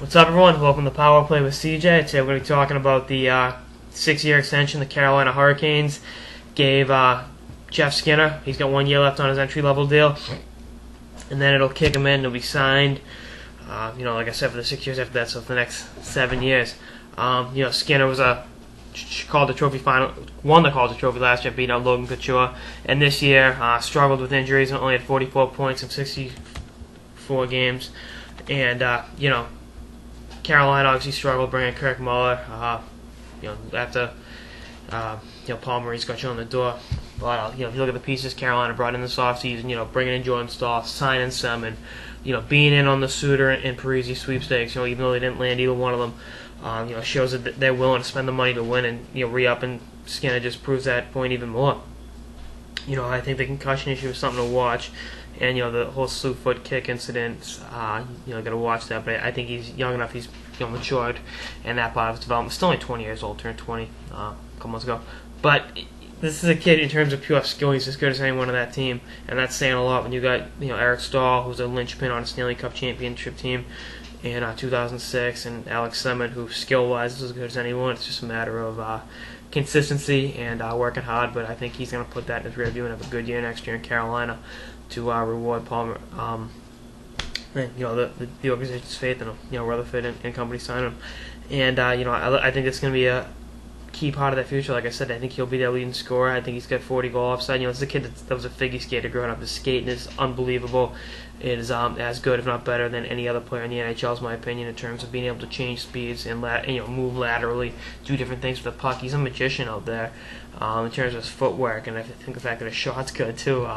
What's up, everyone? Welcome to Power Play with CJ. Today we're going to be talking about the 6-year extension the Carolina Hurricanes gave Jeff Skinner. He's got 1 year left on his entry-level deal, and then it'll kick him in. He'll be signed, like I said, for the 6 years after that, so for the next 7 years. Skinner was Calder Trophy final, won the Calder Trophy last year, beat out Logan Couture, and this year struggled with injuries and only had 44 points in 64 games. And Carolina obviously struggled bringing Kirk Muller. After Paul Maurice got you on the door. But if you look at the pieces Carolina brought in this offseason, bringing in Jordan Stahl, signing Semin, being in on the Suter and Parisi sweepstakes, even though they didn't land either one of them, shows that they're willing to spend the money to win, and re-up, and Skinner just proves that point even more. I think the concussion issue is something to watch, and the whole slew foot kick incident, got to watch that. But I think he's young enough; he's matured, and that part of his development. Still only 20 years old, turned 20 a couple months ago. But this is a kid in terms of pure skill. He's as good as anyone on that team, and that's saying a lot when you got Eric Stahl, who's a linchpin on a Stanley Cup championship team in 2006, and Alex Semin, who skill-wise is as good as anyone. It's just a matter of consistency and working hard, but I think he's going to put that in his rear view and have a good year next year in Carolina to reward Palmer, the organization's faith in Rutherford and company sign him. And I think it's going to be a key part of that future. Like I said, I think he'll be their leading scorer. I think he's got 40 goal upside. This is a kid that was a figure skater growing up. His skating is unbelievable. It is as good, if not better, than any other player in the NHL, in my opinion, in terms of being able to change speeds and move laterally, do different things with the puck. He's a magician out there in terms of his footwork, and I think the fact that his shot's good too,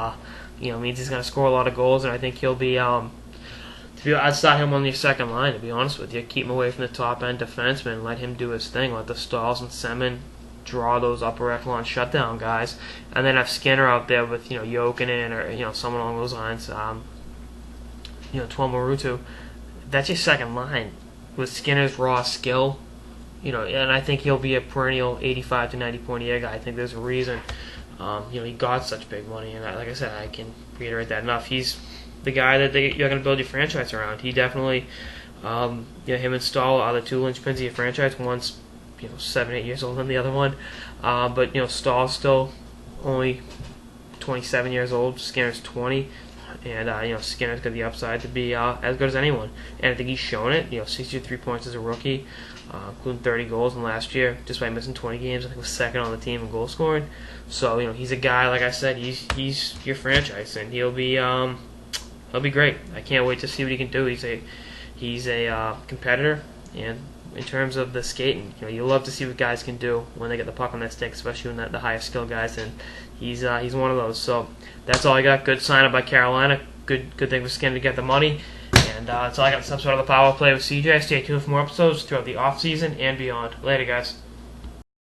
means he's going to score a lot of goals. And I think he'll be. I'd start him on your second line, to be honest with you. Keep him away from the top end defenseman. Let him do his thing. Let the Stahls and Semin draw those upper echelon shutdown guys, and then have Skinner out there with Jokinen or someone along those lines. Tuomarutu. That's your second line with Skinner's raw skill. And I think he'll be a perennial 85 to 90 point a year guy. I think there's a reason. He got such big money, and like I said, I can reiterate that enough. He's the guy that you're going to build your franchise around. He definitely, him and Stahl are the two linchpins of your franchise. One's 7-8 years older than the other one, but Stahl's still only 27 years old. Skinner's 20. And Skinner's got the upside to be as good as anyone, and I think he's shown it. 63 points as a rookie, including 30 goals in last year, just by missing 20 games. I think was second on the team in goal scoring. So he's a guy, like I said, he's your franchise, and he'll be great. I can't wait to see what he can do. He's a competitor, and in terms of the skating, you love to see what guys can do when they get the puck on their stick, especially when the higher skill guys. And he's one of those. So that's all I got. Good sign up by Carolina. Good thing for Skinner to get the money. And that's all I got. This episode of the Power Play with CJ. Stay tuned for more episodes throughout the offseason and beyond. Later, guys.